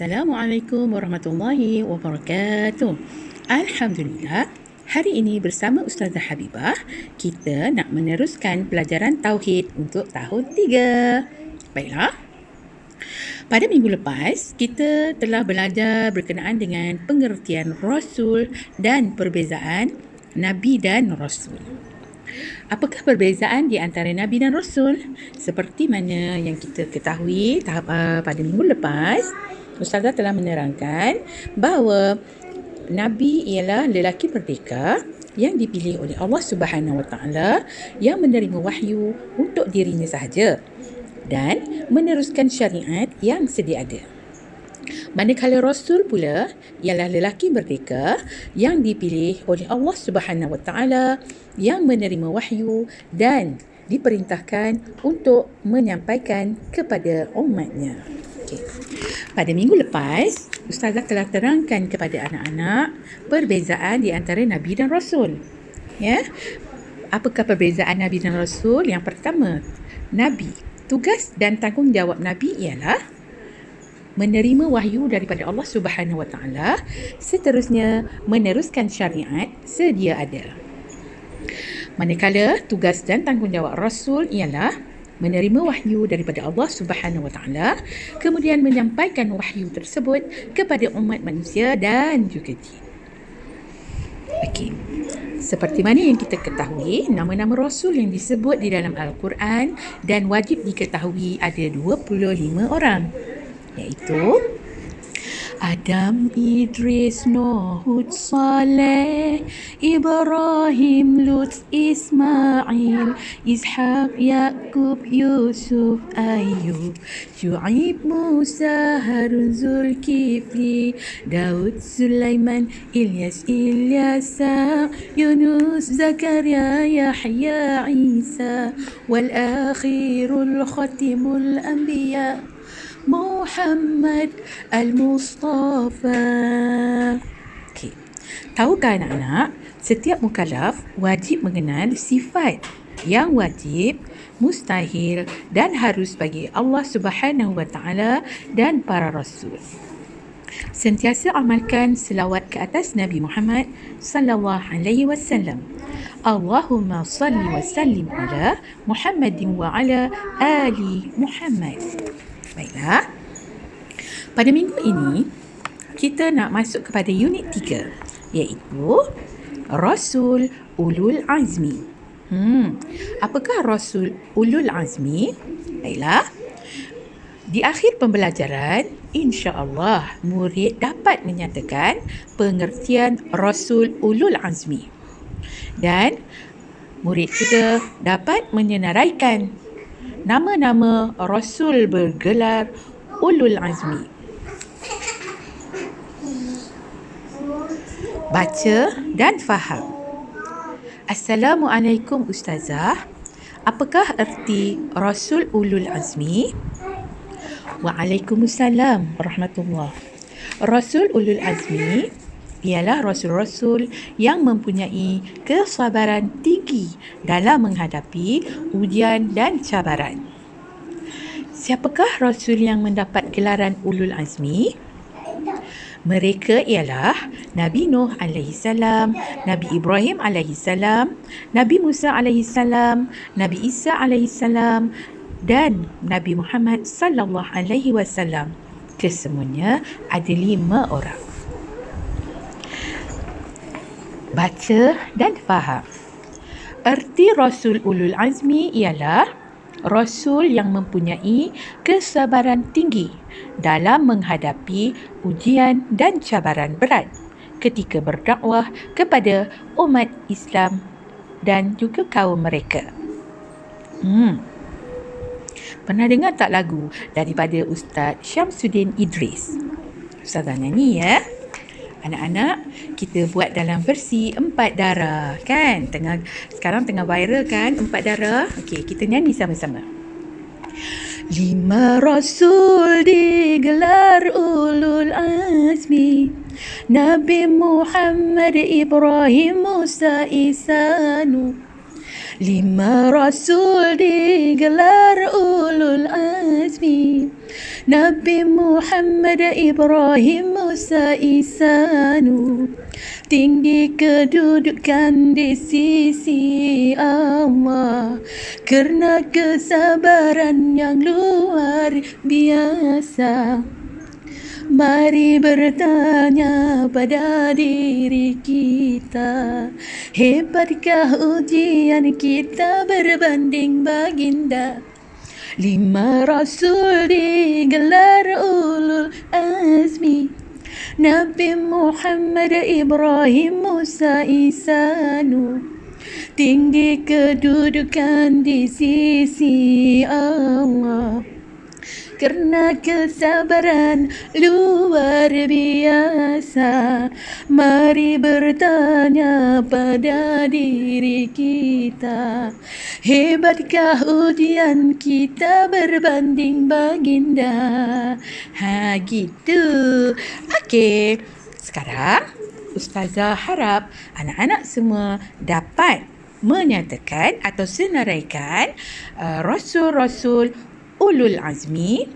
Assalamualaikum warahmatullahi wabarakatuh. Alhamdulillah, hari ini bersama Ustazah Habibah, kita nak meneruskan pelajaran Tauhid untuk tahun 3. Baiklah. Pada minggu lepas, kita telah belajar berkenaan dengan pengertian Rasul dan perbezaan Nabi dan Rasul. Apakah perbezaan di antara Nabi dan Rasul? Seperti mana yang kita ketahui pada minggu lepas, Ustazah telah menerangkan bahawa Nabi ialah lelaki merdeka yang dipilih oleh Allah Subhanahu Wa Taala yang menerima wahyu untuk dirinya sahaja dan meneruskan syariat yang sedia ada. Manakala Rasul pula ialah lelaki merdeka yang dipilih oleh Allah Subhanahu Wa Taala yang menerima wahyu dan diperintahkan untuk menyampaikan kepada umatnya. Okay. Pada minggu lepas, Ustazah telah terangkan kepada anak-anak perbezaan di antara Nabi dan Rasul. Ya, apakah perbezaan Nabi dan Rasul? Yang pertama, Nabi, tugas dan tanggungjawab Nabi ialah menerima wahyu daripada Allah Subhanahu Wa Taala, seterusnya meneruskan syariat sedia ada. Manakala tugas dan tanggungjawab Rasul ialah menerima wahyu daripada Allah Subhanahu Wa Taala, kemudian menyampaikan wahyu tersebut kepada umat manusia dan juga jin. Okey. Seperti mana yang kita ketahui, nama-nama Rasul yang disebut di dalam Al-Quran dan wajib diketahui ada 25 orang, iaitu Adam, Idris, Nuh, Hud, Saleh, Ibrahim, Lut, Ismail, Ishaq, Yaqub, Yusuf, Ayub, Syuaib, Musa, Harun, Zulkifli, Daud, Sulaiman, Ilyas, Ilyasa, Yunus, Zakaria, Yahya, Isa, wal akhirul khatimul anbiya Muhammad Al-Mustafa. Okay. Tahukah anak-anak, setiap mukallaf wajib mengenal sifat yang wajib, mustahil dan harus bagi Allah Subhanahu Wa Taala dan para rasul. Sentiasa amalkan selawat ke atas Nabi Muhammad sallallahu alaihi wasallam. Allahumma salli wa sallim ala Muhammadin wa ala ali Muhammad. Baiklah, pada minggu ini kita nak masuk kepada unit 3, iaitu Rasul Ulul Azmi. Apakah Rasul Ulul Azmi? Baiklah, di akhir pembelajaran, insya-Allah murid dapat menyatakan pengertian Rasul Ulul Azmi. Dan murid juga dapat menyenaraikan nama-nama Rasul bergelar Ulul Azmi. Baca dan faham. Assalamualaikum Ustazah. Apakah erti Rasul Ulul Azmi? Waalaikumsalam warahmatullahi. Rasul Ulul Azmi ialah rasul-rasul yang mempunyai kesabaran tinggi dalam menghadapi ujian dan cabaran. Siapakah rasul yang mendapat gelaran Ulul Azmi? Mereka ialah Nabi Nuh AS, Nabi Ibrahim AS, Nabi Musa AS, Nabi Isa AS dan Nabi Muhammad sallallahu alaihi wasallam. Kesemuanya ada 5 orang. Baca dan faham. Erti Rasul Ulul Azmi ialah Rasul yang mempunyai kesabaran tinggi dalam menghadapi ujian dan cabaran berat ketika berdakwah kepada umat Islam dan juga kaum mereka. Pernah dengar tak lagu daripada Ustaz Syamsuddin Idris? Ustazah nyanyi ya. Anak-anak, kita buat dalam versi 4 darah kan? Sekarang tengah viral kan 4 darah? Okey, kita nyanyi sama-sama. 5 rasul digelar Ulul Azmi, Nabi Muhammad, Ibrahim, Musa, Isa, Nuh, 5 rasul digelar ulul azmi, Nabi Muhammad, Ibrahim, Musa, Isa, Nuh. Tinggi kedudukan di sisi Allah kerana kesabaran yang luar biasa. Mari bertanya pada diri kita, hebatkah ujian kita berbanding baginda? 5 rasul digelar ulul azmi, Nabi Muhammad, Ibrahim, Musa, Isa, Nuh. Tinggi kedudukan di sisi Allah kerana kesabaran luar biasa. Mari bertanya pada diri kita, hebatkah ujian kita berbanding baginda? Gitu. Okey, sekarang Ustazah harap anak-anak semua dapat menyatakan atau senaraikan rasul-rasul ulul azmi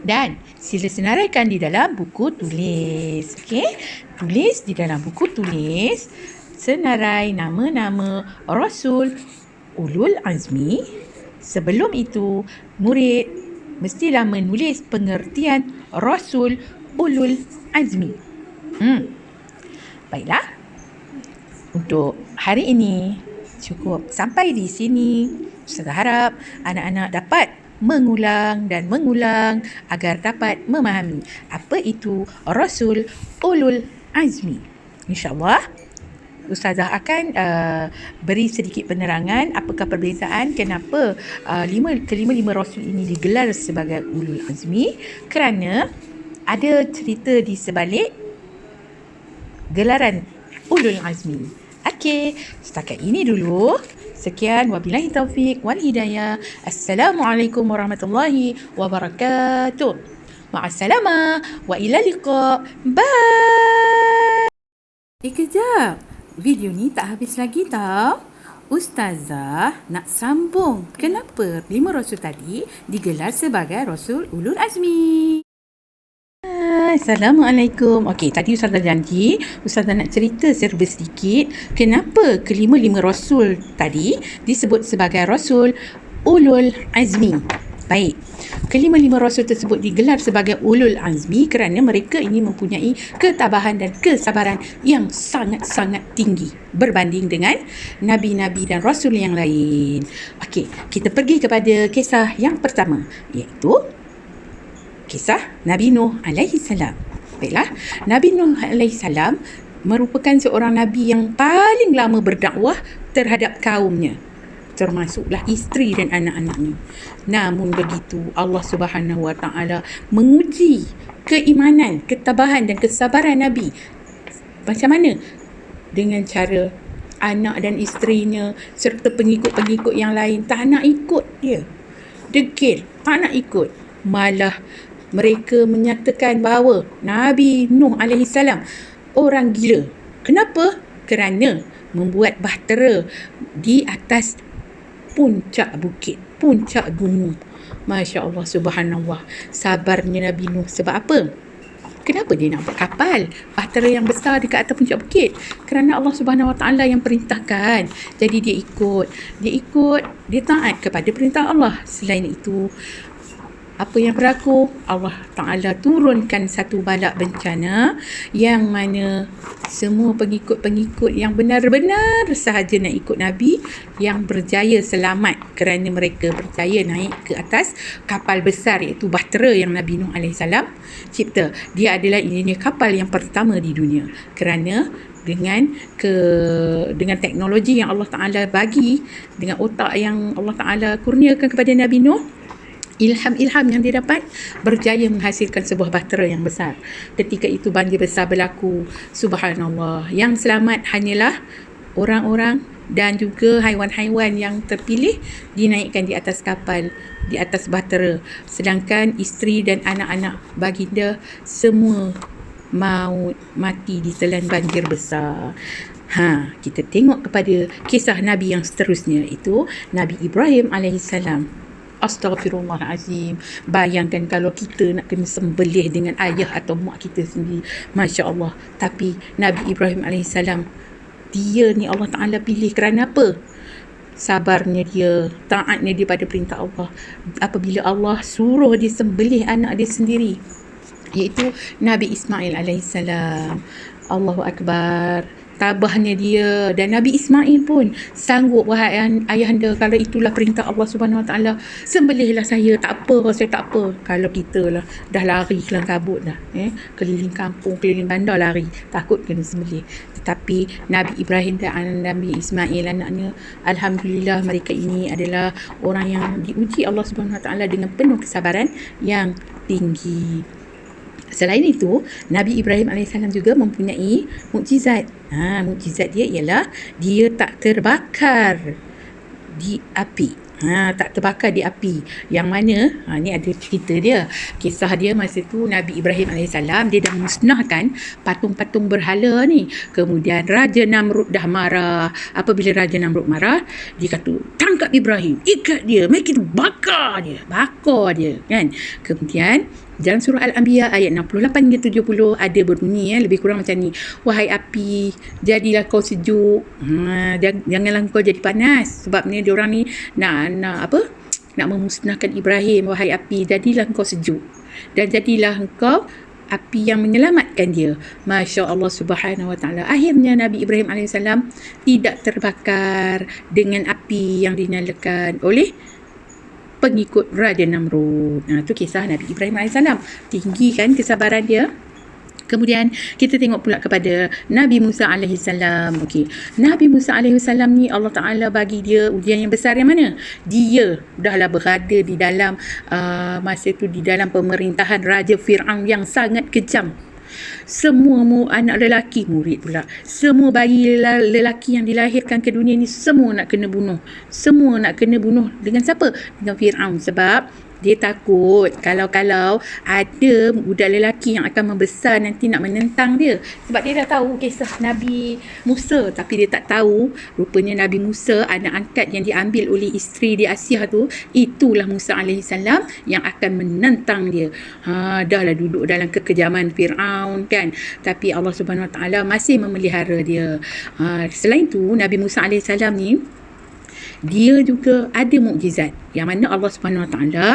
dan sila senaraikan di dalam buku tulis. Okey, tulis di dalam buku tulis senarai nama-nama rasul ulul azmi. Sebelum itu, murid mestilah menulis pengertian rasul ulul azmi. Baiklah, untuk hari ini cukup sampai di sini. Ustazah harap anak-anak dapat mengulang dan mengulang agar dapat memahami apa itu rasul ulul azmi. InsyaAllah Ustazah akan beri sedikit penerangan apakah perbezaan kenapa kelima-lima rasul ini digelar sebagai ulul azmi, kerana ada cerita di sebalik gelaran ulul azmi. Okey, setakat ini dulu. Sekian, wabillahi taufiq wal hidayah. Assalamualaikum warahmatullahi wabarakatuh. Ma'assalamah wa ila liqa. Bye. Kejap. Video ni tak habis lagi tau. Ustazah nak sambung. Kenapa 5 rasul tadi digelar sebagai rasul ulul azmi? Assalamualaikum. Okey, tadi Ustazah janji Ustazah nak cerita serba sedikit kenapa kelima-lima rasul tadi disebut sebagai rasul ulul azmi. Baik, kelima-lima rasul tersebut digelar sebagai ulul azmi kerana mereka ini mempunyai ketabahan dan kesabaran yang sangat-sangat tinggi berbanding dengan nabi-nabi dan rasul yang lain. Okey, kita pergi kepada kisah yang pertama, iaitu kisah Nabi Nuh alaihi salam. Baiklah, Nabi Nuh alaihi salam merupakan seorang nabi yang paling lama berdakwah terhadap kaumnya, termasuklah isteri dan anak-anaknya. Namun begitu, Allah Subhanahu wa taala menguji keimanan, ketabahan dan kesabaran nabi. Macam mana? Dengan cara anak dan isterinya serta pengikut-pengikut yang lain tak nak ikut dia. Degil, tak nak ikut. Malah mereka menyatakan bahawa Nabi Nuh AS orang gila. Kenapa? Kerana membuat bahtera di atas puncak bukit, puncak gunung. Masya Allah, subhanallah. Sabarnya Nabi Nuh. Sebab apa? Kenapa dia nak buat kapal bahtera yang besar dekat atas puncak bukit? Kerana Allah Subhanahu Wa Taala yang perintahkan. Jadi dia ikut, dia taat kepada perintah Allah. Selain itu, apa yang berlaku? Allah Ta'ala turunkan satu bala bencana yang mana semua pengikut-pengikut yang benar-benar sahaja nak ikut Nabi yang berjaya selamat kerana mereka berjaya naik ke atas kapal besar iaitu bahtera yang Nabi Nuh AS cipta. Dia adalah engineer kapal yang pertama di dunia kerana dengan teknologi yang Allah Ta'ala bagi, dengan otak yang Allah Ta'ala kurniakan kepada Nabi Nuh, ilham yang dia dapat, berjaya menghasilkan sebuah bahtera yang besar. Ketika itu banjir besar berlaku. Subhanallah. Yang selamat hanyalah orang-orang dan juga haiwan-haiwan yang terpilih dinaikkan di atas kapal, di atas bahtera. Sedangkan isteri dan anak-anak baginda semua maut, mati ditelan banjir besar. Kita tengok kepada kisah Nabi yang seterusnya, itu Nabi Ibrahim alaihissalam. Astaghfirullahalazim. Bayangkan kalau kita nak kena sembelih dengan ayah atau mak kita sendiri. Masya Allah. Tapi Nabi Ibrahim alaihissalam, dia ni Allah Ta'ala pilih kerana apa? Sabarnya dia, taatnya dia pada perintah Allah. Apabila Allah suruh dia sembelih anak dia sendiri, iaitu Nabi Ismail alaihissalam. Allahu Akbar. Tabahnya dia. Dan Nabi Ismail pun sanggup, wahai ayahanda, kalau itulah perintah Allah Subhanahu Wa Taala, sembelihlah saya, tak apa, saya tak apa. Kalau kita lah dah lari kelang kabut dah, keliling kampung, keliling bandar lari, takut kena sembelih. Tetapi Nabi Ibrahim dan Nabi Ismail anaknya, alhamdulillah, mereka ini adalah orang yang diuji Allah Subhanahu Wa Taala dengan penuh kesabaran yang tinggi. Selain itu, Nabi Ibrahim AS juga mempunyai mukjizat. Mukjizat dia ialah dia tak terbakar di api. Tak terbakar di api. Yang mana, ni ada cerita dia. Kisah dia masa tu Nabi Ibrahim AS, dia dah musnahkan patung-patung berhala ni. Kemudian Raja Namrud dah marah. Apabila Raja Namrud marah, dia kata, tangkap Ibrahim, ikat dia, make it bakar dia kan. Kemudian dalam surah Al-Anbiya ayat 68 hingga 70 ada berbunyi lebih kurang macam ni. Wahai api, jadilah kau sejuk. Janganlah kau jadi panas. Sebab ni diorang ni nak memusnahkan Ibrahim. Wahai api, jadilah kau sejuk. Dan jadilah kau api yang menyelamatkan dia. Masya Allah Subhanahu Wa Taala. Akhirnya Nabi Ibrahim AS tidak terbakar dengan api yang dinyalakan oleh pengikut Raja Namrud. Itu kisah Nabi Ibrahim AS. Tinggi kan kesabaran dia. Kemudian kita tengok pula kepada Nabi Musa AS. Nabi Musa AS ni Allah Ta'ala bagi dia ujian yang besar yang mana? Dia dahlah berada di dalam masa itu di dalam pemerintahan Raja Fir'aun yang sangat kejam. Semua anak lelaki, murid pula, semua bayi lelaki yang dilahirkan ke dunia ni semua nak kena bunuh. Dengan siapa? Dengan Fir'aun. Sebab dia takut kalau ada budak lelaki yang akan membesar nanti nak menentang dia. Sebab dia dah tahu kisah Nabi Musa, tapi dia tak tahu rupanya Nabi Musa, anak angkat yang diambil oleh isteri di Asia tu, itulah Musa AS yang akan menentang dia. Dahlah duduk dalam kekejaman Fir'aun kan, tapi Allah Subhanahu Wa Taala masih memelihara dia. Selain tu Nabi Musa AS ni, dia juga ada mukjizat yang mana Allah Subhanahu Wa Taala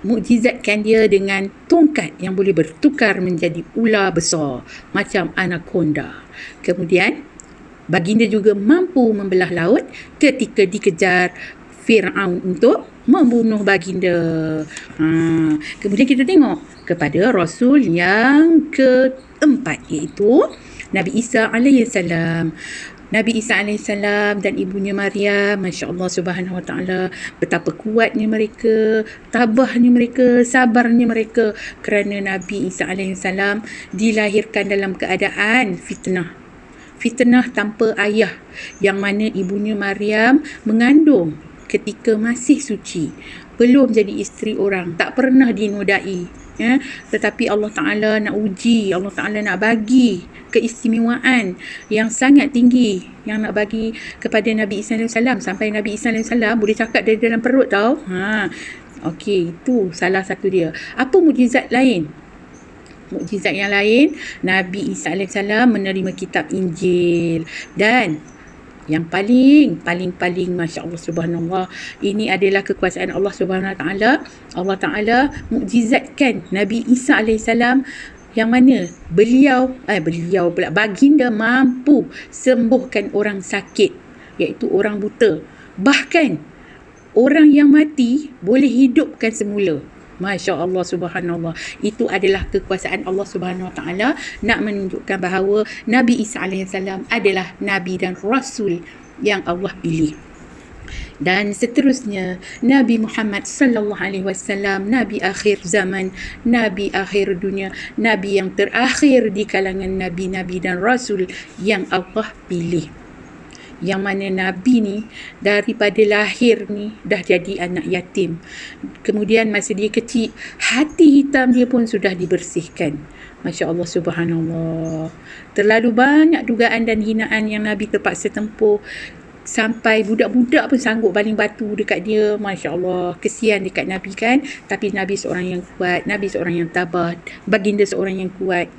mukjizatkan dia dengan tongkat yang boleh bertukar menjadi ular besar macam anaconda. Kemudian baginda juga mampu membelah laut ketika dikejar Fir'aun untuk membunuh baginda. Kemudian kita tengok kepada Rasul yang keempat, iaitu Nabi Isa alaihissalam. Nabi Isa AS dan ibunya Maryam, Masya Allah Subhanahu Wa Taala, betapa kuatnya mereka, tabahnya mereka, sabarnya mereka, kerana Nabi Isa AS dilahirkan dalam keadaan fitnah tanpa ayah, yang mana ibunya Maryam mengandung ketika masih suci, belum jadi isteri orang, tak pernah dinodai. Tetapi Allah Ta'ala nak uji, Allah Ta'ala nak bagi keistimewaan yang sangat tinggi, yang nak bagi kepada Nabi Isa AS, sampai Nabi Isa AS boleh cakap dari dalam perut tau. Itu salah satu dia. Apa mukjizat lain? Mukjizat yang lain, Nabi Isa AS menerima kitab Injil. Dan yang paling Masya Allah Subhanallah, ini adalah kekuasaan Allah Subhanahu Wa Taala. Allah Ta'ala mukjizatkan Nabi Isa AS, yang mana beliau pula baginda mampu sembuhkan orang sakit, iaitu orang buta. Bahkan orang yang mati boleh hidupkan semula. Masya Allah Subhanallah. Itu adalah kekuasaan Allah Subhanahu Wa Taala nak menunjukkan bahawa Nabi Isa AS adalah Nabi dan Rasul yang Allah pilih. Dan seterusnya Nabi Muhammad sallallahu alaihi wasallam, Nabi akhir zaman, Nabi akhir dunia, Nabi yang terakhir di kalangan Nabi-Nabi dan Rasul yang Allah pilih. Yang mana Nabi ni daripada lahir ni dah jadi anak yatim. Kemudian masa dia kecil, hati hitam dia pun sudah dibersihkan. Masya Allah, subhanallah. Terlalu banyak dugaan dan hinaan yang Nabi terpaksa tempuh. Sampai budak-budak pun sanggup baling batu dekat dia. Masya Allah, kesian dekat Nabi kan. Tapi Nabi seorang yang kuat, Nabi seorang yang tabah, baginda seorang yang kuat.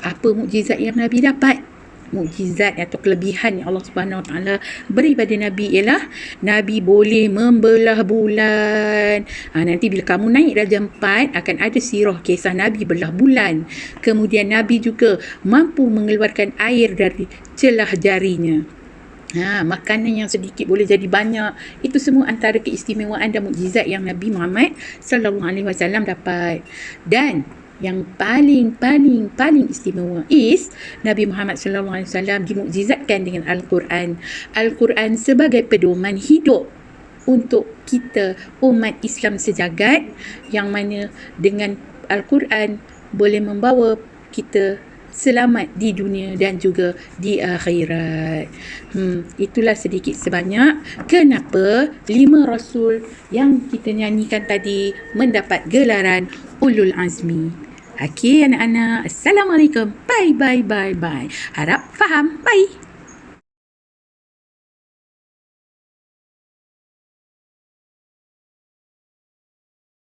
Apa mukjizat yang Nabi dapat? Mukjizat atau kelebihan yang Allah Subhanahu Wa Taala beri pada Nabi ialah Nabi boleh membelah bulan. Nanti bila kamu naik Darjah 4 akan ada sirah kisah Nabi belah bulan. Kemudian Nabi juga mampu mengeluarkan air dari celah jarinya. Makanan yang sedikit boleh jadi banyak. Itu semua antara keistimewaan dan mukjizat yang Nabi Muhammad sallallahu alaihi wasallam dapat. Dan yang paling istimewa is Nabi Muhammad sallallahu alaihi wasallam dimukjizatkan dengan Al-Quran. Al-Quran sebagai pedoman hidup untuk kita umat Islam sejagat, yang mana dengan Al-Quran boleh membawa kita selamat di dunia dan juga di akhirat. Itulah sedikit sebanyak kenapa 5 Rasul yang kita nyanyikan tadi mendapat gelaran Ulul Azmi. Okey anak-anak, Assalamualaikum. Bye. Harap faham. Bye.